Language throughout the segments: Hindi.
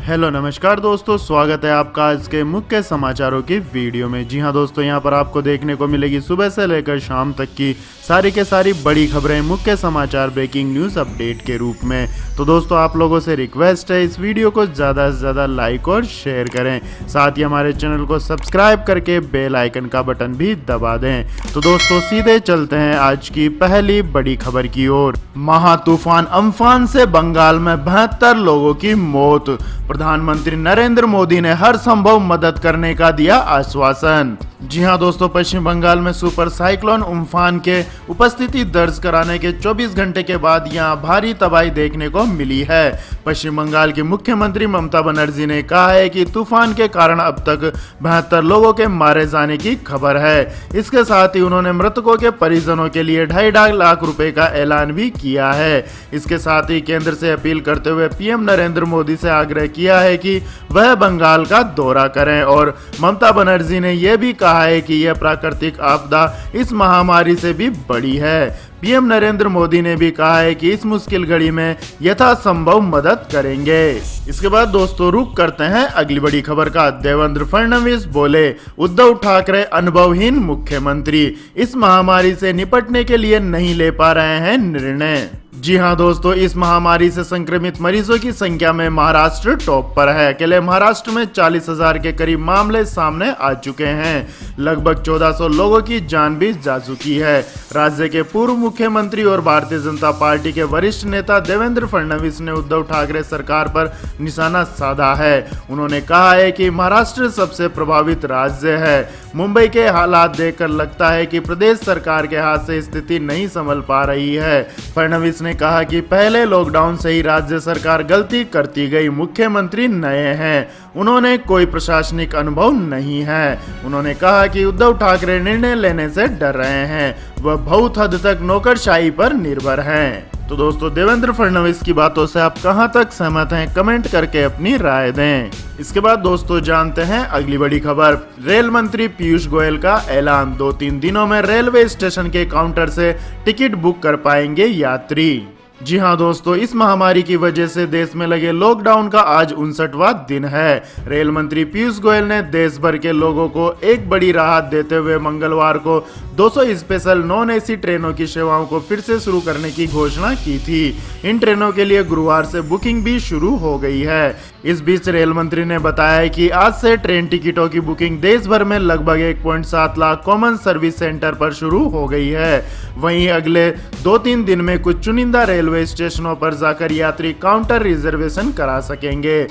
हेलो नमस्कार दोस्तों, स्वागत है आपका आज के मुख्य समाचारों की वीडियो में। जी हां दोस्तों, यहां पर आपको देखने को मिलेगी सुबह से लेकर शाम तक की सारी के सारी बड़ी खबरें मुख्य समाचार ब्रेकिंग न्यूज़ अपडेट के रूप में। तो दोस्तों आप लोगों से रिक्वेस्ट है इस वीडियो को ज़्यादा से ज़्यादा लाइक और शेयर करें, साथ ही हमारे चैनल को सब्सक्राइब करके बेल आइकन का बटन भी दबा दें। तो दोस्तों सीधे चलते हैं आज की पहली बड़ी खबर की ओर। महा तूफान अम्फान से बंगाल में 72 लोगों की मौत। प्रधानमंत्री नरेंद्र मोदी ने हर संभव मदद करने का दिया आश्वासन। जी हां दोस्तों, पश्चिम बंगाल में सुपर साइक्लोन उम्फान के उपस्थिति दर्ज कराने के 24 घंटे के बाद यहां भारी तबाही देखने को मिली है। पश्चिम बंगाल की मुख्यमंत्री ममता बनर्जी ने कहा है कि तूफान के कारण अब तक 72 लोगों के मारे जाने की खबर है। इसके साथ ही उन्होंने मृतकों के परिजनों के लिए 2.5 लाख रुपए का ऐलान भी किया है। इसके साथ ही केंद्र से अपील करते हुए पीएम नरेंद्र मोदी से आग्रह किया है कि वह बंगाल का दौरा करें और ममता बनर्जी ने यह भी कहा है कि यह प्राकृतिक आपदा इस महामारी से भी बड़ी है। पीएम नरेंद्र मोदी ने भी कहा है कि इस मुश्किल घड़ी में यथासंभव मदद करेंगे। इसके बाद दोस्तों रुक करते हैं अगली बड़ी खबर का। देवेंद्र फडणवीस बोले, उद्धव ठाकरे अनुभवहीन मुख्यमंत्री, इस महामारी से निपटने के लिए नहीं ले पा रहे हैं निर्णय। जी हां दोस्तों, इस महामारी से संक्रमित मरीजों की संख्या में महाराष्ट्र टॉप पर है। अकेले महाराष्ट्र में 40,000 के करीब मामले सामने आ चुके हैं। लगभग 1400 लोगों की जान भी जा चुकी है। राज्य के पूर्व मुख्यमंत्री और भारतीय जनता पार्टी के वरिष्ठ नेता देवेंद्र फडणवीस ने उद्धव ठाकरे सरकार पर निशाना साधा है। उन्होंने कहा है कि महाराष्ट्र सबसे प्रभावित राज्य है। मुंबई के हालात देखकर लगता है कि प्रदेश सरकार के हाथ से स्थिति नहीं संभल पा रही है। फडणवीस ने कहा कि पहले लॉकडाउन से ही राज्य सरकार गलती करती गई। मुख्यमंत्री नए हैं, उन्होंने कोई प्रशासनिक अनुभव नहीं है। उन्होंने कहा कि उद्धव ठाकरे निर्णय लेने से डर रहे हैं, वह बहुत हद तक नौकरशाही पर निर्भर हैं। तो दोस्तों देवेंद्र फडणवीस की बातों से आप कहां तक सहमत हैं, कमेंट करके अपनी राय दें। इसके बाद दोस्तों जानते हैं अगली बड़ी खबर। रेल मंत्री पीयूष गोयल का ऐलान, 2-3 दिनों में रेलवे स्टेशन के काउंटर से टिकट बुक कर पाएंगे यात्री। जी हां दोस्तों, इस महामारी की वजह से देश में लगे लॉकडाउन का आज 59वां दिन है। रेल मंत्री पीयूष गोयल ने देश भर के लोगों को एक बड़ी राहत देते हुए मंगलवार को 200 स्पेशल नॉन एसी ट्रेनों की सेवाओं को फिर से शुरू करने की घोषणा की थी। इन ट्रेनों के लिए गुरुवार से बुकिंग भी शुरू हो गई है। इस बीच रेल मंत्री ने बताया कि आज से ट्रेन टिकटों की बुकिंग देश भर में लगभग 1.7 लाख कॉमन सर्विस सेंटर पर शुरू हो गई है। वहीं अगले 2-3 दिन में कुछ चुनिंदा रेलवे स्टेशनों पर जाकर यात्री काउंटर रिजर्वेशन करा सकेंगे।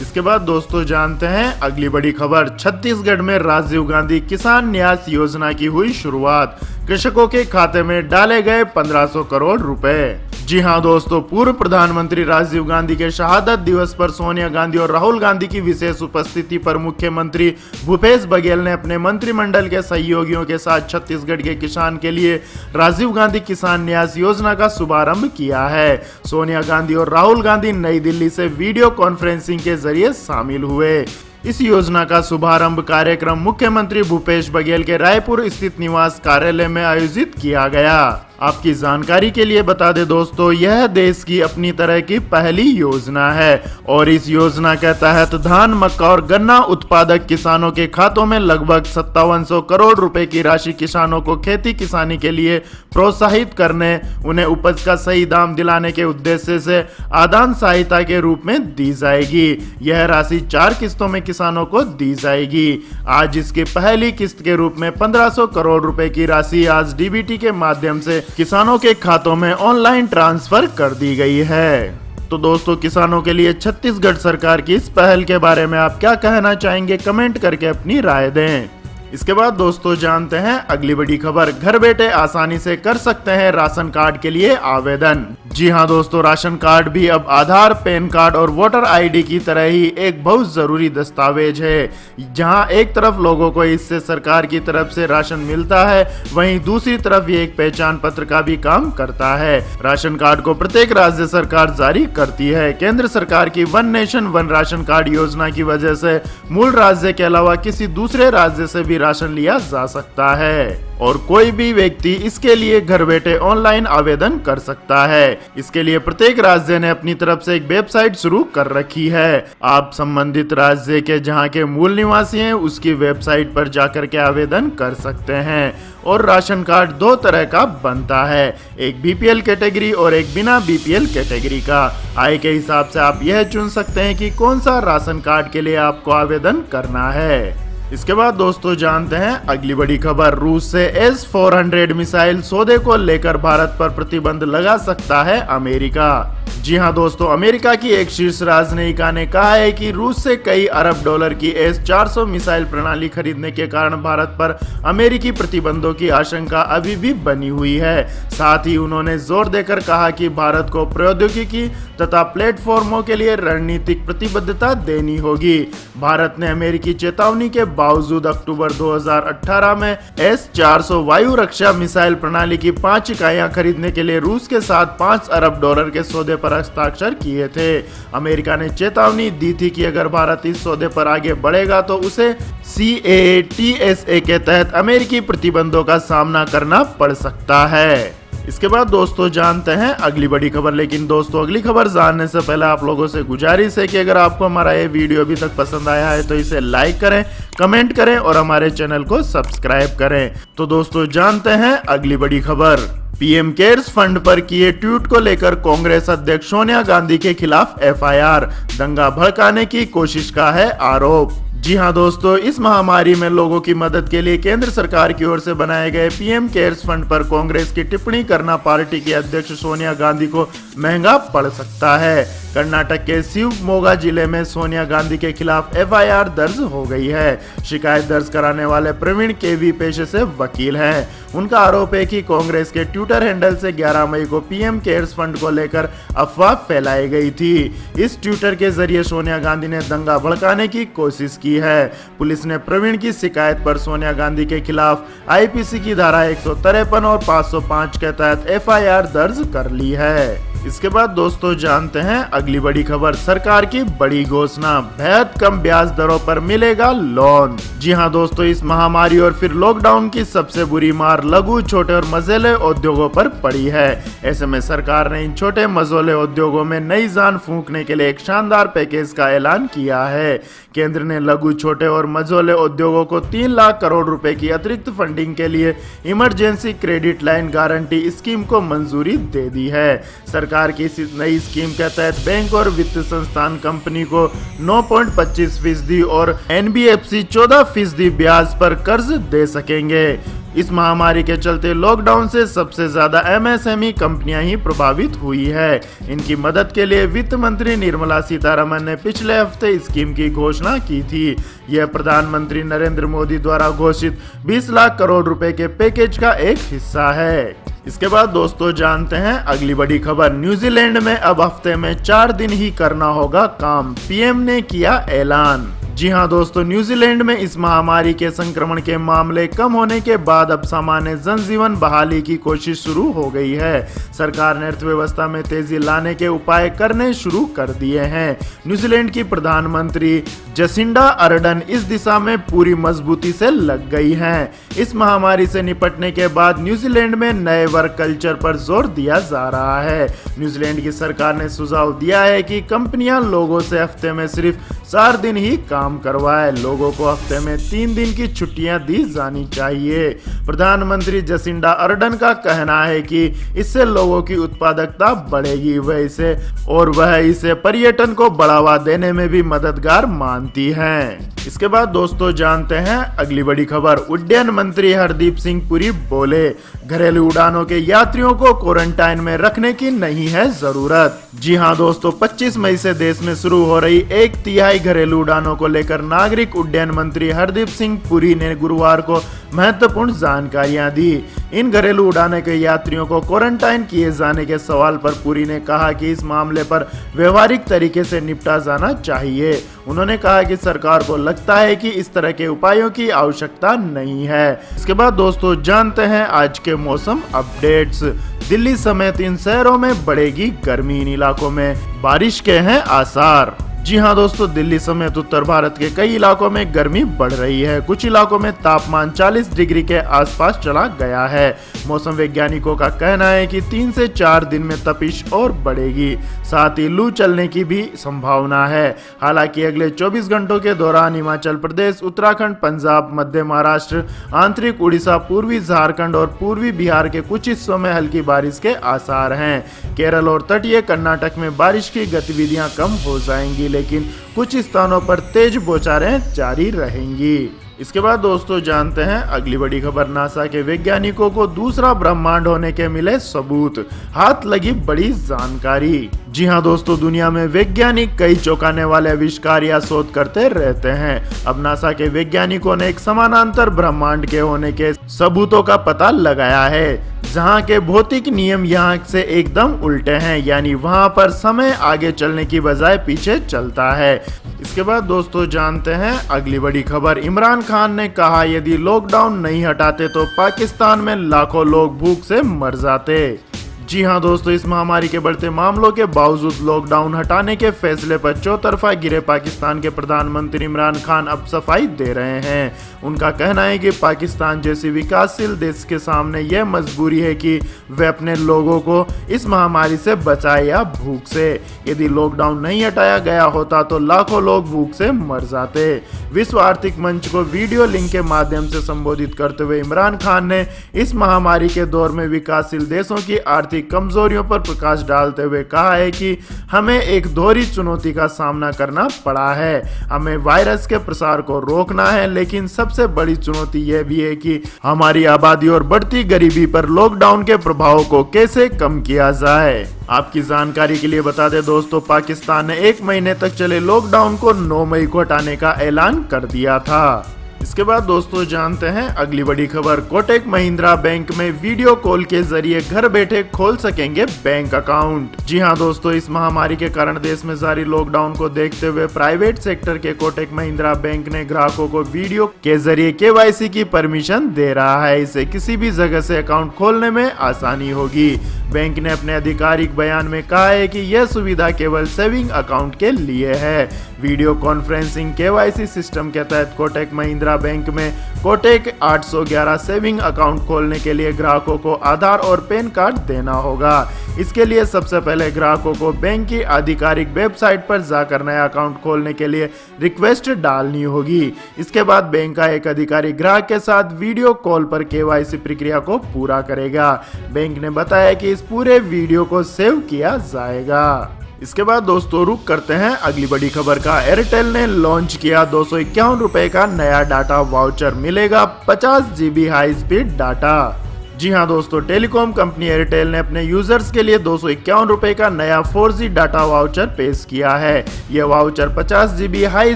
इसके बाद दोस्तों जानते हैं अगली बड़ी खबर। छत्तीसगढ़ में राजीव गांधी किसान न्यास योजना की हुई शुरुआत, कृषकों के खाते में डाले गए 1500 करोड़ रुपए। जी हां दोस्तों, पूर्व प्रधानमंत्री राजीव गांधी के शहादत दिवस पर सोनिया गांधी और राहुल गांधी की विशेष उपस्थिति पर मुख्यमंत्री भूपेश बघेल ने अपने मंत्रिमंडल के सहयोगियों के साथ छत्तीसगढ़ के किसान के लिए राजीव गांधी किसान न्यास योजना का शुभारंभ किया है। सोनिया गांधी और राहुल गांधी नई दिल्ली से वीडियो कॉन्फ्रेंसिंग के जरिए शामिल हुए। इस योजना का शुभारंभ कार्यक्रम मुख्यमंत्री भूपेश बघेल के रायपुर स्थित निवास कार्यालय में आयोजित किया गया। आपकी जानकारी के लिए बता दें दोस्तों, यह देश की अपनी तरह की पहली योजना है और इस योजना के तहत धान, मक्का और गन्ना उत्पादक किसानों के खातों में लगभग 5700 करोड़ रुपए की राशि किसानों को खेती किसानी के लिए प्रोत्साहित करने, उन्हें उपज का सही दाम दिलाने के उद्देश्य से आदान सहायता के रूप में दी जाएगी। यह राशि 4 किस्तों में किसानों को दी जाएगी। आज इसकी पहली किस्त के रूप में 1500 करोड़ रुपए की राशि आज डीबीटी के माध्यम से किसानों के खातों में ऑनलाइन ट्रांसफर कर दी गई है। तो दोस्तों किसानों के लिए छत्तीसगढ़ सरकार की इस पहल के बारे में आप क्या कहना चाहेंगे, कमेंट करके अपनी राय दें। इसके बाद दोस्तों जानते हैं अगली बड़ी खबर। घर बैठे आसानी से कर सकते हैं राशन कार्ड के लिए आवेदन। जी हां दोस्तों, राशन कार्ड भी अब आधार, पैन कार्ड और वोटर आईडी की तरह ही एक बहुत जरूरी दस्तावेज है। जहां एक तरफ लोगों को इससे सरकार की तरफ से राशन मिलता है, वहीं दूसरी तरफ ये एक पहचान पत्र का भी काम करता है। राशन कार्ड को प्रत्येक राज्य सरकार जारी करती है। केंद्र सरकार की one nation one ration card योजना की वजह से मूल राज्य के अलावा किसी दूसरे राज्य से भी राशन लिया जा सकता है। और कोई भी व्यक्ति इसके लिए घर बैठे ऑनलाइन आवेदन कर सकता है। इसके लिए प्रत्येक राज्य ने अपनी तरफ से एक वेबसाइट शुरू कर रखी है। आप संबंधित राज्य के जहां के मूल निवासी हैं उसकी वेबसाइट पर जाकर के आवेदन कर सकते हैं। और राशन कार्ड दो तरह का बनता है, एक बीपीएल कैटेगरी और एक बिना बीपीएल कैटेगरी का। आय के हिसाब से आप यह चुन सकते हैं कि कौन सा राशन कार्ड के लिए आपको आवेदन करना है। इसके बाद दोस्तों जानते हैं अगली बड़ी खबर। रूस से S-400 मिसाइल सौदे को लेकर भारत पर प्रतिबंध लगा सकता है अमेरिका। जी हां दोस्तों, अमेरिका की एक शीर्ष राजनयिका ने कहा है कि रूस से कई अरब डॉलर की S-400 मिसाइल प्रणाली खरीदने के कारण भारत पर अमेरिकी प्रतिबंधों की आशंका अभी भी बनी हुई है। साथ ही उन्होंने जोर देकर कहा कि भारत को प्रौद्योगिकी तथा प्लेटफॉर्मों के लिए रणनीतिक प्रतिबद्धता देनी होगी। भारत ने अमेरिकी चेतावनी के बावजूद अक्टूबर 2018 में S-400 वायु रक्षा मिसाइल प्रणाली की 5 इकाइयां खरीदने के लिए रूस के साथ 5 अरब डॉलर के सौदे पर हस्ताक्षर किए थे। अमेरिका ने चेतावनी दी थी कि अगर भारत इस सौदे पर आगे बढ़ेगा तो उसे CATSA के तहत अमेरिकी प्रतिबंधों का सामना करना पड़ सकता है। इसके बाद दोस्तों जानते हैं अगली बड़ी खबर। लेकिन दोस्तों अगली खबर जानने से पहले आप लोगों से गुजारिश है कि अगर आपको हमारा ये वीडियो अभी तक पसंद आया है तो इसे लाइक करें, कमेंट करें और हमारे चैनल को सब्सक्राइब करें। तो दोस्तों जानते हैं अगली बड़ी खबर। पीएम केयर्स फंड पर किए ट्वीट को लेकर कांग्रेस अध्यक्ष सोनिया गांधी के खिलाफ FIR, दंगा भड़काने की कोशिश का है आरोप। जी हां दोस्तों, इस महामारी में लोगों की मदद के लिए केंद्र सरकार की ओर से बनाए गए पीएम केयर्स फंड पर कांग्रेस की टिप्पणी करना पार्टी की अध्यक्ष सोनिया गांधी को महंगा पड़ सकता है। कर्नाटक के शिवमोगा जिले में सोनिया गांधी के खिलाफ FIR दर्ज हो गई है। शिकायत दर्ज कराने वाले प्रवीण KV पेशे से वकील हैं। उनका आरोप है कि कांग्रेस के ट्विटर हैंडल से 11 मई को पीएम केयर्स फंड को लेकर अफवाह फैलाई गई थी। इस ट्विटर के जरिए सोनिया गांधी ने दंगा भड़काने की कोशिश की है। पुलिस ने प्रवीण की शिकायत पर सोनिया गांधी के खिलाफ IPC की धारा 153 और 505 के तहत FIR दर्ज कर ली है। इसके बाद दोस्तों जानते हैं अगली बड़ी खबर। सरकार की बड़ी घोषणा, बेहद कम ब्याज दरों पर मिलेगा लोन। जी हां दोस्तों, इस महामारी और फिर लॉकडाउन की सबसे बुरी मार लघु, छोटे और मझोले उद्योगों पर पड़ी है। ऐसे में सरकार ने इन छोटे मझोले उद्योगों में नई जान फूंकने के लिए एक शानदार पैकेज का ऐलान किया है। केंद्र ने लघु, छोटे और मझोले उद्योगों को 3 लाख करोड़ रुपए की अतिरिक्त फंडिंग के लिए emergency credit line guarantee scheme को मंजूरी दे दी है। सरकार की इस नई स्कीम के तहत बैंक और वित्त संस्थान कंपनी को 9.25% और NBFC 14% ब्याज पर कर्ज दे सकेंगे। इस महामारी के चलते लॉकडाउन से सबसे ज्यादा MSME कंपनियां ही प्रभावित हुई है। इनकी मदद के लिए वित्त मंत्री निर्मला सीतारमण ने पिछले हफ्ते स्कीम की घोषणा की थी। यह प्रधानमंत्री नरेंद्र मोदी द्वारा घोषित 20 लाख करोड़ रुपए के पैकेज का एक हिस्सा है। इसके बाद दोस्तों जानते हैं अगली बड़ी खबर। न्यूजीलैंड में अब हफ्ते में 4 दिन ही करना होगा काम, PM ने किया ऐलान। जी हां दोस्तों, न्यूजीलैंड में इस महामारी के संक्रमण के मामले कम होने के बाद अब सामान्य जनजीवन बहाली की कोशिश शुरू हो गई है। सरकार ने अर्थव्यवस्था में तेजी लाने के उपाय करने शुरू कर दिए हैं। न्यूजीलैंड की प्रधानमंत्री जसिंडा अर्डन इस दिशा में पूरी मजबूती से लग गई हैं। इस महामारी से निपटने के बाद न्यूजीलैंड में नए वर्क कल्चर पर जोर दिया जा रहा है। न्यूजीलैंड की सरकार ने सुझाव दिया है कि कंपनियां लोगों से हफ्ते में सिर्फ 4 दिन ही काम करवाए। लोगों को हफ्ते में 3 दिन की छुट्टियां दी जानी चाहिए। प्रधानमंत्री जसिंडा अर्डन का कहना है कि इससे लोगों की उत्पादकता बढ़ेगी, वह इसे पर्यटन को बढ़ावा देने में भी मददगार मानती हैं। इसके बाद दोस्तों जानते हैं अगली बड़ी खबर। उड्डयन मंत्री हरदीप सिंह पुरी बोले, घरेलू उड़ानों के यात्रियों को क्वारंटाइन में रखने की नहीं है जरूरत। जी हां दोस्तों, 25 मई से देश में शुरू हो रही 1/3 घरेलू उड़ानों को लेकर नागरिक उड्डयन मंत्री हरदीप सिंह पुरी ने गुरुवार को महत्वपूर्ण जानकारियां दी। इन घरेलू उड़ाने के यात्रियों को क्वारंटाइन किए जाने के सवाल पर पुरी ने कहा कि इस मामले पर व्यवहारिक तरीके से निपटा जाना चाहिए। उन्होंने कहा कि सरकार को लगता है कि इस तरह के उपायों की आवश्यकता नहीं है। इसके बाद दोस्तों जानते हैं आज के मौसम अपडेट्स। दिल्ली समेत इन शहरों में बढ़ेगी गर्मी, इन इलाकों में बारिश के हैं आसार। जी हाँ दोस्तों, दिल्ली समेत उत्तर भारत के कई इलाकों में गर्मी बढ़ रही है। कुछ इलाकों में तापमान 40 डिग्री के आसपास चला गया है। मौसम वैज्ञानिकों का कहना है कि 3 से 4 दिन में तपिश और बढ़ेगी, साथ ही लू चलने की भी संभावना है। हालांकि अगले 24 घंटों के दौरान हिमाचल प्रदेश, उत्तराखंड, पंजाब, मध्य महाराष्ट्र, आंतरिक उड़ीसा, पूर्वी झारखंड और पूर्वी बिहार के कुछ हिस्सों में हल्की बारिश के आसार हैं। केरल और तटीय कर्नाटक में बारिश की गतिविधियां कम हो जाएंगी, लेकिन कुछ स्थानों पर तेज बौछारें जारी रहेंगी। इसके बाद दोस्तों जानते हैं अगली बड़ी खबर। नासा के वैज्ञानिकों को दूसरा ब्रह्मांड होने के मिले सबूत, हाथ लगी बड़ी जानकारी। जी हाँ दोस्तों, दुनिया में वैज्ञानिक कई चौंकाने वाले आविष्कार या शोध करते रहते हैं। अब नासा के वैज्ञानिकों ने एक समानांतर ब्रह्मांड के होने के सबूतों का पता लगाया है, जहाँ के भौतिक नियम यहाँ से एकदम उल्टे हैं, यानी वहाँ पर समय आगे चलने की बजाय पीछे चलता है। इसके बाद दोस्तों जानते हैं अगली बड़ी खबर। इमरान खान ने कहा यदि लॉकडाउन नहीं हटाते तो पाकिस्तान में लाखों लोग भूख से मर जाते। जी हाँ दोस्तों, इस महामारी के बढ़ते मामलों के बावजूद लॉकडाउन हटाने के फैसले पर चौतरफा गिरे पाकिस्तान के प्रधानमंत्री इमरान खान अब सफाई दे रहे हैं। उनका कहना है कि पाकिस्तान जैसी विकासशील देश के सामने यह मजबूरी है कि वे अपने लोगों को इस महामारी से बचाए या भूख से। यदि लॉकडाउन नहीं हटाया गया होता तो लाखों लोग भूख से मर जाते। विश्व आर्थिक मंच को वीडियो लिंक के माध्यम से संबोधित करते हुए इमरान खान ने इस महामारी के दौर में विकासशील देशों की आर्थिक कमजोरियों पर प्रकाश डालते हुए कहा है कि हमें एक दोहरी चुनौती का सामना करना पड़ा है। हमें वायरस के प्रसार को रोकना है, लेकिन सबसे बड़ी चुनौती यह भी है कि हमारी आबादी और बढ़ती गरीबी पर लॉकडाउन के प्रभाव को कैसे कम किया जाए। आपकी जानकारी के लिए बता दें दोस्तों, पाकिस्तान ने 1 महीने तक चले लॉकडाउन को 9 मई को हटाने का ऐलान कर दिया था। इसके बाद दोस्तों जानते हैं अगली बड़ी खबर। कोटक महिंद्रा बैंक में वीडियो कॉल के जरिए घर बैठे खोल सकेंगे बैंक अकाउंट। जी हां दोस्तों, इस महामारी के कारण देश में जारी लॉकडाउन को देखते हुए प्राइवेट सेक्टर के कोटक महिंद्रा बैंक ने ग्राहकों को वीडियो के जरिए केवाईसी की परमिशन दे रहा है। इससे किसी भी जगह से अकाउंट खोलने में आसानी होगी। बैंक ने अपने आधिकारिक बयान में कहा है कि यह सुविधा केवल सेविंग अकाउंट के लिए है। वीडियो कॉन्फ्रेंसिंग केवाईसी सिस्टम के तहत कोटक महिंद्रा बैंक में कोटक 811 सेविंग अकाउंट खोलने के लिए ग्राहकों को आधार और पैन कार्ड देना होगा। इसके लिए सबसे पहले ग्राहकों को बैंक की आधिकारिक वेबसाइट पर जाकर नया अकाउंट खोलने के लिए रिक्वेस्ट डालनी होगी। इसके बाद बैंक का एक अधिकारी ग्राहक के साथ वीडियो कॉल पर केवाईसी प्रक्रिया को पूरा करेगा। बैंक ने बताया कि इस पूरे वीडियो को सेव किया जाएगा। इसके बाद दोस्तों रुक करते हैं अगली बड़ी खबर का। एयरटेल ने लॉन्च किया 251 रुपए का नया डाटा वाउचर, मिलेगा 50 GB हाई स्पीड डाटा। जी हाँ दोस्तों, टेलीकॉम कंपनी एयरटेल ने अपने यूजर्स के लिए 251 रुपए का नया 4G डाटा वाउचर पेश किया है। यह voucher 50 GB high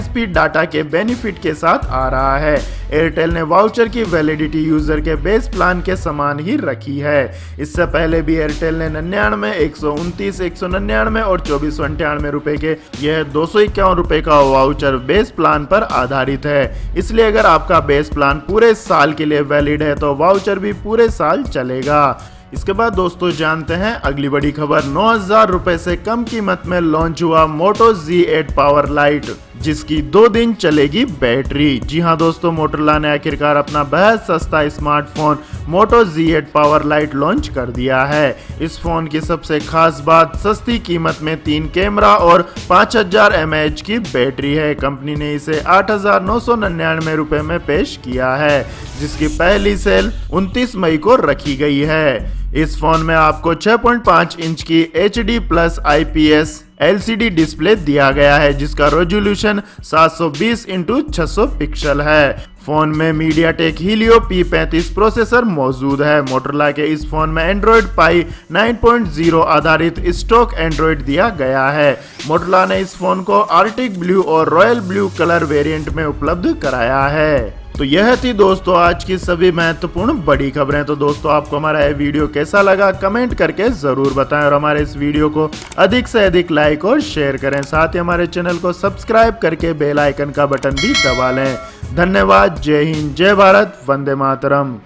speed data के बेनिफिट के साथ आ रहा है। एयरटेल ने वाउचर की वैलिडिटी यूजर के बेस प्लान के समान ही रखी है। इससे पहले भी एयरटेल ने 99, 129, 199 और 2498 रुपए के यह 251 रुपए का वाउचर बेस प्लान पर आधारित है। इसलिए अगर आपका बेस प्लान पूरे साल के लिए वैलिड है तो वाउचर भी पूरे साल चलेगा। इसके बाद दोस्तों जानते हैं अगली बड़ी खबर। 9000 रुपए से कम कीमत में लॉन्च हुआ मोटो Z8 पावर लाइट, जिसकी 2 दिन चलेगी बैटरी। जी हां दोस्तों, मोटोरोला ने आखिरकार अपना बेहद सस्ता स्मार्टफोन मोटो Z8 पावर लाइट लॉन्च कर दिया है। इस फोन की सबसे खास बात सस्ती कीमत में 3 कैमरा और 5000 mAh की बैटरी है। कंपनी ने इसे 8999 रुपए में पेश किया है, जिसकी पहली सेल 29 मई को रखी गई है। इस फोन में आपको 6.5 इंच की HD+ IPS LCD डिस्प्ले दिया गया है, जिसका रेजोल्यूशन 720x600 पिक्सल है। फोन में मीडियाटेक हीलियो P35 प्रोसेसर मौजूद है। मोटरोला के इस फोन में एंड्रॉइड पाई 9.0 आधारित स्टॉक एंड्रॉइड दिया गया है। मोटरोला ने इस फोन को आर्टिक ब्लू और रॉयल ब्लू कलर वेरिएंट में उपलब्ध कराया है। तो यह थी दोस्तों आज की सभी महत्वपूर्ण बड़ी खबरें। तो दोस्तों आपको हमारा यह वीडियो कैसा लगा कमेंट करके जरूर बताएं और हमारे इस वीडियो को अधिक से अधिक लाइक और शेयर करें। साथ ही हमारे चैनल को सब्सक्राइब करके बेल आइकन का बटन भी दबा लें। धन्यवाद। जय हिंद, जय भारत, वंदे मातरम।